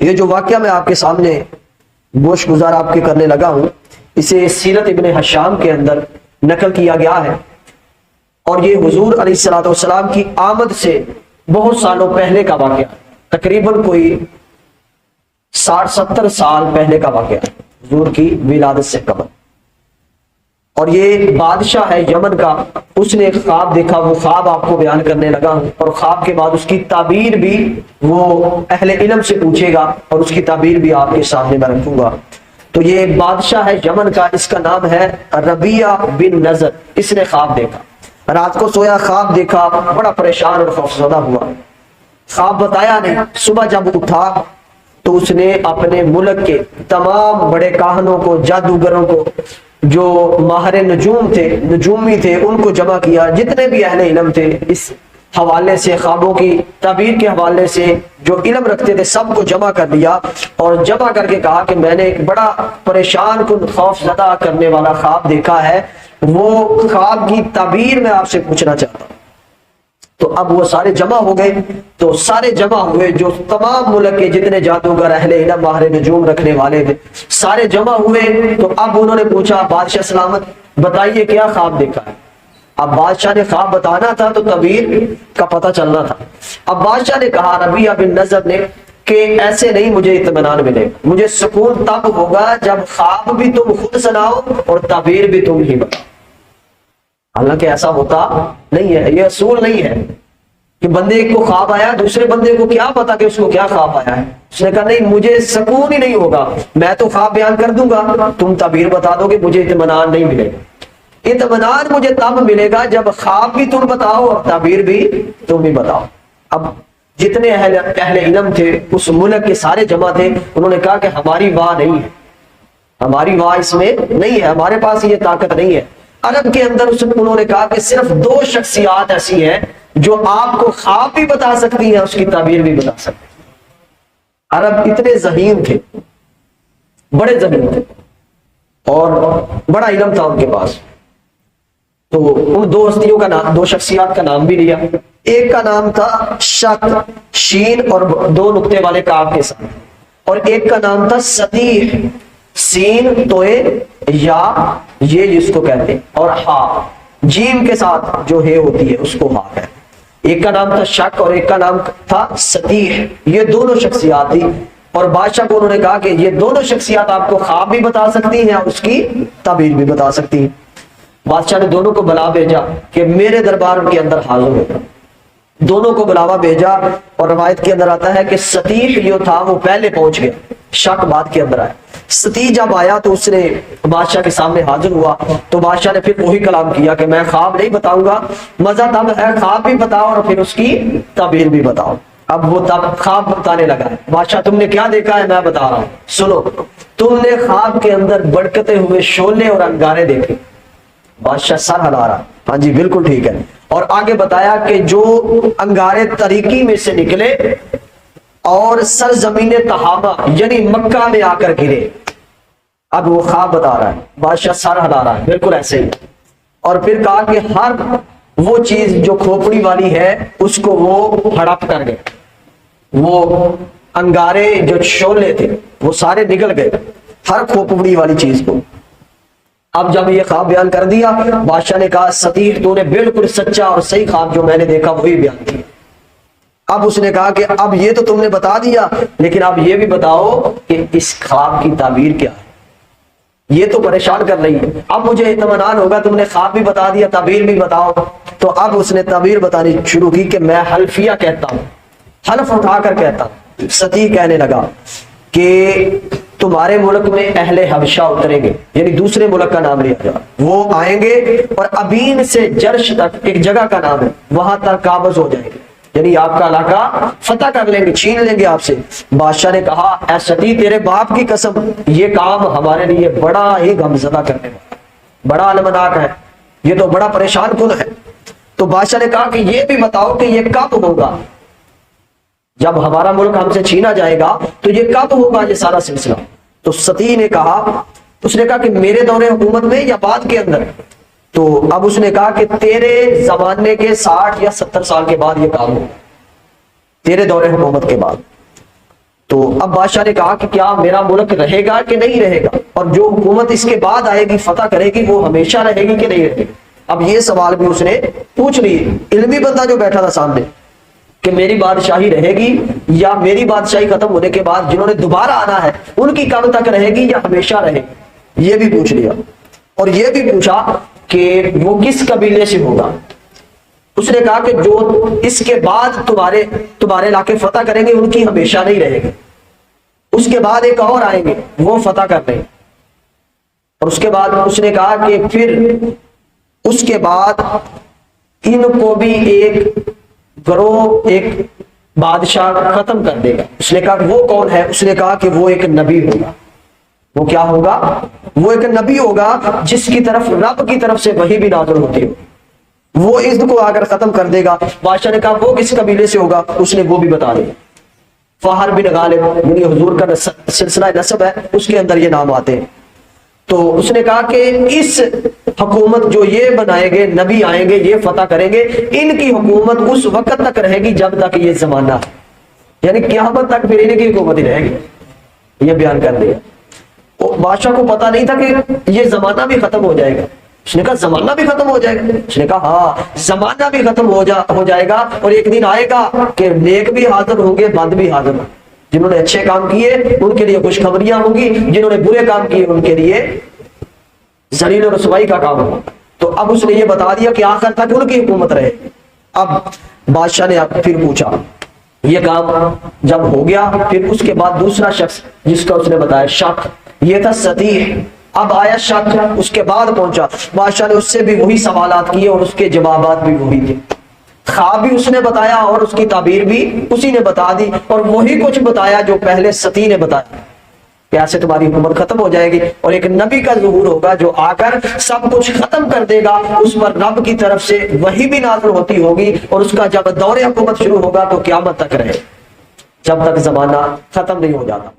یہ جو واقعہ میں آپ کے سامنے گوش گزار آپ کے کرنے لگا ہوں، اسے سیرت ابن حشام کے اندر نقل کیا گیا ہے، اور یہ حضور علیہ الصلوۃ والسلام کی آمد سے بہت سالوں پہلے کا واقعہ، تقریباً کوئی 60-70 سال پہلے کا واقعہ، حضور کی ولادت سے قبل۔ اور یہ بادشاہ ہے یمن کا، اس نے ایک خواب دیکھا، وہ خواب آپ کو بیان کرنے لگا ہوں، اور خواب کے بعد اس کی تعبیر بھی وہ اہل علم سے پوچھے گا، اور اس کی تعبیر بھی آپ کے سامنے میں رکھوں گا۔ تو یہ بادشاہ ہے یمن کا، اس کا نام ہے ربیعہ بن نذر۔ اس نے خواب دیکھا، رات کو سویا، خواب دیکھا، بڑا پریشان اور خوفزدہ ہوا، خواب بتایا نہیں۔ صبح جب اٹھا تو اس نے اپنے ملک کے تمام بڑے کاہنوں کو، جادوگروں کو، جو ماہر نجوم تھے، نجومی تھے، ان کو جمع کیا، جتنے بھی اہل علم تھے اس حوالے سے، خوابوں کی تعبیر کے حوالے سے جو علم رکھتے تھے، سب کو جمع کر لیا، اور جمع کر کے کہا کہ میں نے ایک بڑا پریشان کن، خوف زدہ کرنے والا خواب دیکھا ہے، وہ خواب کی تعبیر میں آپ سے پوچھنا چاہتا ہوں۔ تو اب وہ سارے جمع ہو گئے، تو سارے جمع ہوئے، جو تمام ملک کے جتنے جادوگر، اہل علم، ماہر نجوم رکھنے والے تھے، سارے جمع ہوئے۔ تو اب انہوں نے پوچھا، بادشاہ سلامت بتائیے کیا خواب دیکھا ہے۔ اب بادشاہ نے خواب بتانا تھا تو تعبیر کا پتہ چلنا تھا۔ اب بادشاہ نے کہا، ربیعہ بن نذر نے، کہ ایسے نہیں مجھے اطمینان ملے گا، مجھے سکون تب ہوگا جب خواب بھی تم خود سناؤ اور تعبیر بھی تم ہی بتاؤ۔ حالانکہ ایسا ہوتا نہیں ہے، یہ اصول نہیں ہے کہ بندے کو خواب آیا، دوسرے بندے کو کیا پتا کہ اس کو کیا خواب آیا ہے۔ اس نے کہا نہیں، مجھے سکون ہی نہیں ہوگا، میں تو خواب بیان کر دوں گا، تم تعبیر بتا دو گے، مجھے اطمینان نہیں ملے گا۔ اطمینان مجھے تب ملے گا جب خواب بھی تم بتاؤ اور تعبیر بھی تم ہی بتاؤ۔ اب جتنے اہل علم تھے اس ملک کے سارے جمع تھے، انہوں نے کہا کہ ہماری واہ نہیں ہے، ہماری واہ اس میں نہیں ہے، ہمارے پاس یہ طاقت نہیں ہے۔ عرب کے اندر انہوں نے کہا کہ صرف 2 شخصیات ایسی ہیں جو آپ کو خواب بھی بتا سکتی ہیں، اس کی تعبیر بھی بتا سکتی ہیں۔ عرب اتنے ذہین تھے، بڑے ذہین تھے، اور بڑا علم تھا ان کے پاس۔ تو ان 2 ہستیوں کا نام، 2 شخصیات کا نام بھی لیا۔ ایک کا نام تھا شک، شین اور 2 نقطے والے کاف کے ساتھ، اور ایک کا نام تھا سطیح، سین توئے یا یہ جس کو کہتے ہیں، اور ہا جیم کے ساتھ جو ہے ہوتی ہے اس کو ہا ہے۔ ایک کا نام تھا شک اور ایک کا نام تھا سطیح، یہ دونوں شخصیات تھی۔ اور بادشاہ کو انہوں نے کہا کہ یہ دونوں شخصیات آپ کو خواب بھی بتا سکتی ہیں اور اس کی تعبیر بھی بتا سکتی ہیں۔ بادشاہ نے دونوں کو بلا بھیجا کہ میرے دربار کے اندر حاضر ہو۔ دونوں کو بلاوا بھیجا، اور روایت کے اندر آتا ہے کہ سطیح جو تھا وہ پہلے پہنچ گیا، شک بعد کے اندر آیا۔ سطیح جب آیا تو اس نے بادشاہ کے سامنے حاضر ہوا، تو بادشاہ نے پھر وہی کلام کیا کہ میں خواب نہیں بتاؤں گا، مزہ تب ہے خواب بھی بتاؤ اور پھر اس کی تعبیر بھی بتاؤ۔ اب وہ تب خواب بتانے لگا ہے، بادشاہ تم نے کیا دیکھا ہے میں بتا رہا ہوں، سنو۔ تم نے خواب کے اندر بڑکتے ہوئے شعلے اور انگارے دیکھے۔ بادشاہ سر ہلا رہا، ہاں جی بالکل ٹھیک ہے۔ اور آگے بتایا کہ جو انگارے طریقی میں سے نکلے اور سرزمین تہامہ یعنی مکہ میں آ کر گرے۔ اب وہ خواب بتا رہا ہے، بادشاہ سر ہلا رہا ہے، بالکل ایسے ہی۔ اور پھر کہا کہ ہر وہ چیز جو کھوپڑی والی ہے اس کو وہ ہڑپ کر گئے، وہ انگارے جو شعلے تھے وہ سارے نکل گئے، ہر کھوپڑی والی چیز کو۔ اب جب یہ خواب بیان کر دیا، بادشاہ نے کہا سطیح تو نے بالکل سچا اور صحیح خواب جو میں نے دیکھا وہی بیان کیا۔ اب اس نے کہا کہ اب یہ تو تم نے بتا دیا، لیکن اب یہ بھی بتاؤ کہ اس خواب کی تعبیر کیا ہے، یہ تو پریشان کر رہی ہے۔ اب مجھے اطمینان ہوگا، تم نے خواب بھی بتا دیا، تعبیر بھی بتاؤ۔ تو اب اس نے تعبیر بتانی شروع کی کہ میں حلفیہ کہتا ہوں، حلف اٹھا کر کہتا ہوں۔ سطیح کہنے لگا کہ تمہارے ملک میں اہل حبشہ اتریں گے، یعنی دوسرے ملک کا نام لیا جائے، وہ آئیں گے اور ابین سے جرش تک ایک جگہ کا نام ہے، وہاں تک قابض ہو جائیں گے، یعنی آپ کا علاقہ فتح کر لیں گے، چھین لیں گے آپ سے۔ بادشاہ نے کہا اے سطیح تیرے باپ کی قسم، یہ کام ہمارے لیے بڑا ہی غمزدہ کرنے والا، بڑا المناک ہے، یہ تو بڑا پریشان کن ہے۔ تو بادشاہ نے کہا کہ یہ بھی بتاؤ کہ یہ کب ہوگا، جب ہمارا ملک ہم سے چھینا جائے گا تو یہ کب ہوگا یہ سارا سلسلہ۔ تو سطیح نے کہا، اس نے کہا کہ میرے دور حکومت میں یا بعد کے اندر۔ تو اب اس نے کہا کہ تیرے زمانے کے 60 یا 70 سال کے بعد یہ کام ہوگا، تیرے دور حکومت کے بعد۔ تو اب بادشاہ نے کہا کہ کیا میرا ملک رہے گا کہ نہیں رہے گا، اور جو حکومت اس کے بعد آئے گی فتح کرے گی وہ ہمیشہ رہے گی کہ نہیں رہے گی۔ اب یہ سوال بھی اس نے پوچھ لی، علمی بندہ جو بیٹھا تھا سامنے، کہ میری بادشاہی رہے گی یا میری بادشاہی ختم ہونے کے بعد جنہوں نے دوبارہ آنا ہے ان کی کب تک رہے گی یا ہمیشہ رہے گی، یہ بھی پوچھ لیا۔ اور یہ بھی پوچھا کہ وہ کس قبیلے سے ہوگا۔ اس نے کہا کہ جو اس کے بعد تمہارے علاقے فتح کریں گے ان کی ہمیشہ نہیں رہے گی، اس کے بعد ایک اور آئیں گے وہ فتح کر دیں گے۔ اور اس کے بعد اس نے کہا کہ پھر اس کے بعد ان کو بھی ایک گروہ، ایک بادشاہ ختم کر دے گا۔ اس نے کہا کہ وہ کون ہے؟ اس نے کہا کہ وہ ایک نبی ہوگا۔ وہ کیا ہوگا؟ وہ ایک نبی ہوگا جس کی طرف رب کی طرف سے وحی بھی نازل ہوتی ہے، وہ اس کو آ کر ختم کر دے گا۔ بادشاہ نے کہا وہ کس قبیلے سے ہوگا؟ اس نے وہ بھی بتا دیا، فہر بن غالب، یعنی حضور کا سلسلہ نسب ہے اس کے اندر یہ نام آتے ہیں۔ تو اس نے کہا کہ اس حکومت جو یہ بنائیں گے، نبی آئیں گے، یہ فتح کریں گے، ان کی حکومت اس وقت تک رہے گی جب تک یہ زمانہ ہے، یعنی قیامت تک پھر ان کی حکومت ہی رہے گی۔ یہ بیان کر دیا۔ بادشاہ کو پتا نہیں تھا کہ یہ زمانہ بھی ختم ہو جائے گا۔ اس نے کہا زمانہ بھی ختم ہو جائے گا؟ اس نے کہا ہاں زمانہ بھی ختم ہو جائے گا، اور ایک دن آئے گا کہ نیک بھی حاضر ہوں گے، بد بھی حاضر ہوں گے۔ جنہوں نے اچھے کام کیے ان کے لیے خوشخبریاں ہوں گی، جنہوں نے برے کام کیے ان کے لیے ذلیل و رسوائی کا کام ہوگا۔ تو اب اس نے یہ بتا دیا کہ آخر تک ان کی حکومت رہے۔ اب بادشاہ نے پھر پوچھا، یہ کام جب ہو گیا پھر اس کے بعد دوسرا شخص جس کا اس نے بتایا شک، یہ تھا سطیح۔ اب آیا شک، اس کے بعد پہنچا، بادشاہ نے اس سے بھی وہی سوالات کیے اور اس کے جوابات بھی وہی تھے۔ خواب بھی اس نے بتایا اور اس کی تعبیر بھی اسی نے بتا دی، اور وہی کچھ بتایا جو پہلے سطیح نے بتایا کہ ایسے تمہاری حکومت ختم ہو جائے گی، اور ایک نبی کا ظہور ہوگا جو آ کر سب کچھ ختم کر دے گا۔ اس پر رب کی طرف سے وحی بھی نازل ہوتی ہوگی، اور اس کا جب دور حکومت شروع ہوگا تو قیامت تک رہے، جب تک زمانہ ختم نہیں ہو جاتا۔